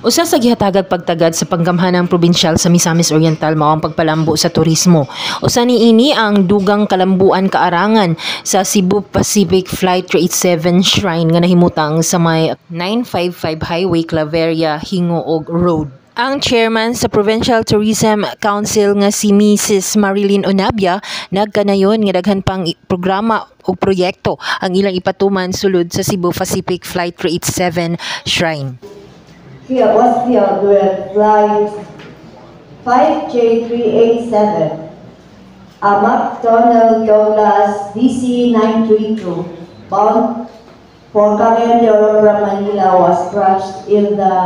Usa sa gihatagag pagtagad sa panggamhanang probinsyal sa Misamis Oriental mao ang pagpalambo sa turismo. Usa niini ang dugang kalambuan kaarangan sa Cebu Pacific Flight 387 Shrine nga nahimutang sa may 955 Highway Claveria, Hingoog Road. Ang chairman sa Provincial Tourism Council nga si Mrs. Marilyn Onabia nagkanayon nga daghan pang programa o proyekto ang ilang ipatuman sulod sa Cebu Pacific Flight 387 Shrine. Was killed with flight 5J387, a McDonnell Douglas DC-932, bound for Cagayan de Oro from Manila, was crashed in the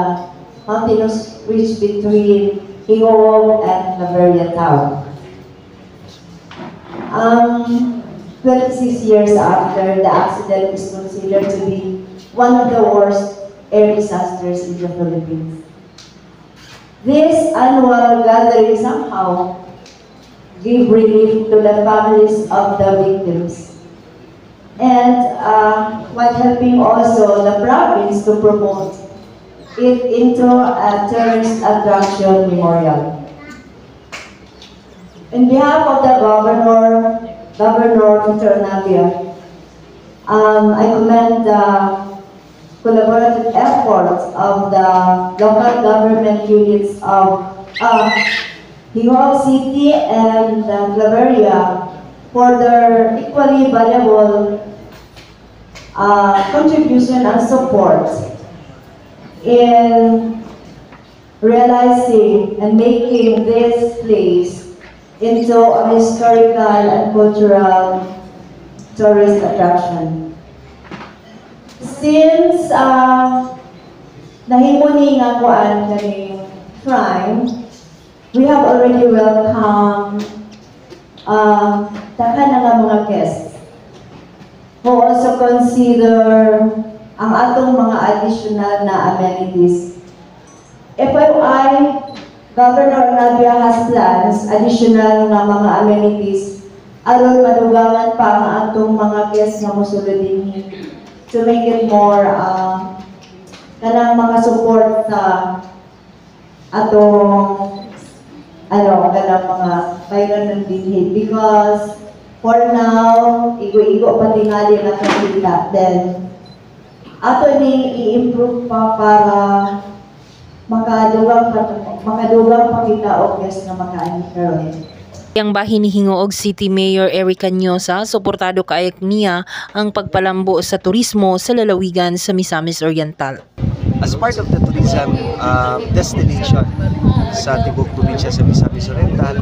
mountainous ridge between Hingoog and Claveria town. 26 years after, the accident is considered to be one of the worst air disasters in the Philippines. This annual gathering somehow gave relief to the families of the victims and while helping also the province to promote it into a tourist attraction memorial. In behalf of the Governor Peter Onabia, I commend the collaborative efforts of the local government units of Hingoog City and Claveria for their equally valuable contribution and support in realizing and making this place into a historical and cultural tourist attraction. Since nahimo ni nga kuan kaning shrine, we have already welcomed daghan na nga mga guests who also consider ang atong mga additional na amenities. FYI, Governor Onabia has plans additional nga mga amenities aron madugangan pa ang atong mga guests nga mosulod dinhi, to make it more kanang mga support sa atong kanang mga bayranan dinhi, because for now igo-igo pa tingali na kita, then ato ning i-improve pa para makadugang pa kita og guest na makaani karon. Ang bahin ni Hingoog City Mayor Erica Nyosa, suportado kaayok niya ang pagpalambo sa turismo sa lalawigan sa Misamis Oriental. As part of the tourism destination sa tibok probinsya sa Misamis Oriental,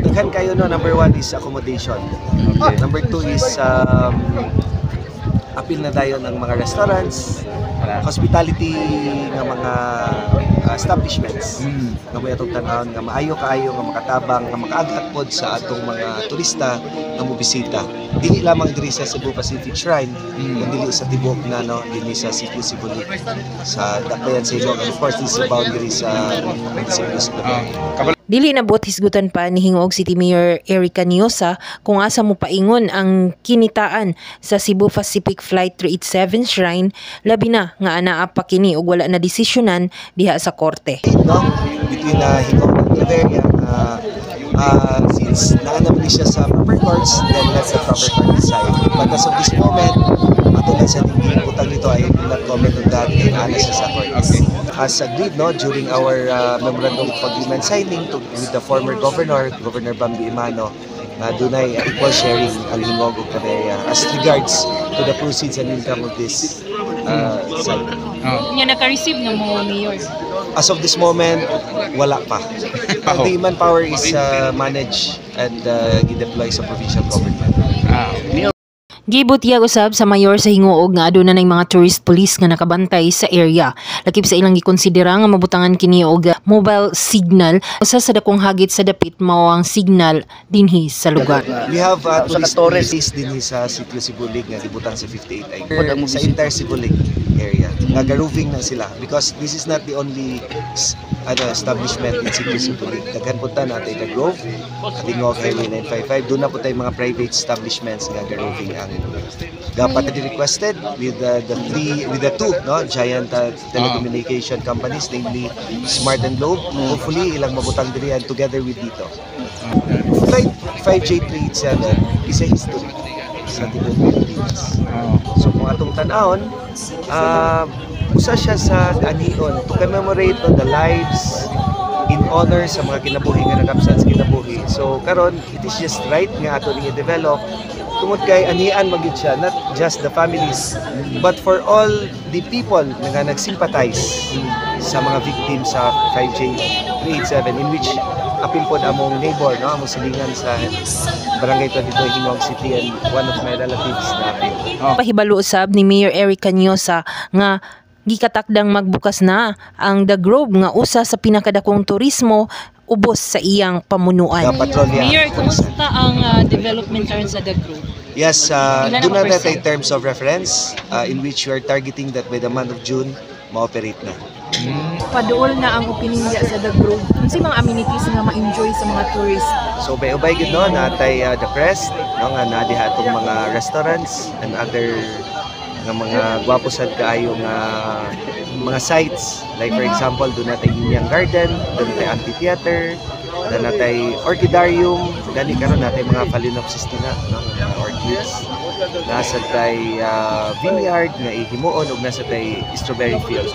daghan kayo no, number 1 is accommodation. Okay. Number 2 is appeal na dayon ng mga restaurants, hospitality ng mga establishments nga may atong tanawon nga maayo kaayo nga makatabang nga makaaghat pod sa atong mga turista nga mobisita dili lamang diri sa Cebu Pacific Shrine kundi sa tibok na dinhi sa Cebu sa Dakbayan sa Ilog, and of course this is a boundary sa Cebu. Dili na buot hisgutan pa ni Hingoog City Mayor Erica Nyosa kung asa mo paingon ang kinitaan sa Cebu Pacific Flight 387 Shrine, labi na nga anaa pa kini ug wala na desisyonan diha sa korte. No, between Hingoog and Claveria, since naanam siya sa proper courts, then let's the proper court decide. But as of this moment, matulad sa tingin utang nito ay not comment on that and ana siya sa court. As agreed during our memorandum of agreement signing with the former Governor Bambi Imano, dunay equal sharing ang Hingoog ug Claveria as regards to the proceeds and income of this site. Nga naka-receive ng mga mayor? As of this moment, wala pa. The manpower is managed and i-deploy sa provincial government. Gibot iyang usab sa mayor sa Hingoog nga aduna nay mga tourist police nga nakabantay sa area. Lakip sa ilang gikonsidera nga mabutangan kini og mobile signal usa sa dakong hagit sa dapit mao ang signal dinhi sa lugar. We have tourist police dinhi sa sitio Sibulig nga gibutang sa 58 acre sa entire Sibulig. area. Nag-roofing na sila because this is not the only establishment in Cebu City. Daghan punta natin The Grove, Tingog Highway 955. Doon na po tayo mga private establishments nga roofing ang dapat requested with the two giant telecommunication companies, namely Smart and Globe. Hopefully ilang mabutang diri and together with dito. Flight 5J387 is a history sa tibuok Pilipinas. So kung atong tanahon, usa siya sa anion to commemorate on the lives in honor sa mga kinabuhi nga nagapsan sa kinabuhi. So karon it is just right nga ato ning i-develop tungod kay anian magid siya, not just the families but for all the people nga nagsympathize sa mga victims sa 5J387 in which apil po among neighbor, among silingan sa Barangay 22 Hingog City and one of my relatives na apil. Pahibalo usab ni Mayor Eric Cañosa nga gikatakdang magbukas na ang The Grove nga usa sa pinakadakong turismo ubos sa iyang pamunuan. Mayor, kumusta ang development terms sa The Grove? Yes, doon na natin terms of reference in which we are targeting that by the month of June, ma-operate na. Paduol na ang opening niya sa The Grove. Ano mga amenities nga ma-enjoy sa mga tourists? So, ubay gid no, natay The Crest, nga nadiha atong mga restaurants and other nga mga gwapo sad kaayo nga mga sites. Like for example, doon natin Yin Garden, doon natin amphitheater, doon natin orchidarium, gani karon natin mga phalaenopsis na, orchids. Nasa tay vineyard nga ihimuon ug nasa tay strawberry field.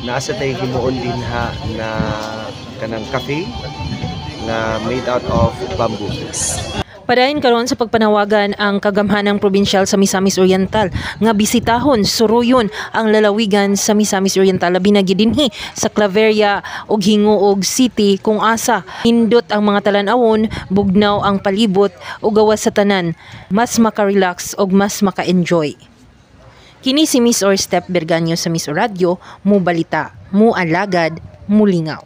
Nasa tay himuon din na kanang cafe na made out of bamboo. Padayon karon sa pagpanawagan ang kagamhanang probinsyal sa Misamis Oriental nga bisitahon, suruyon ang lalawigan sa Misamis Oriental labi na gid dinhi sa Claveria ug Hinguog City kung asa hindot ang mga talan-awon, bugnaw ang palibot ug gawas sa tanan, mas maka-relax ug mas maka-enjoy. Kini si Miss Or Step Berganyo sa Miss Or Radio, mo balita, mo alagad, mo lingaw.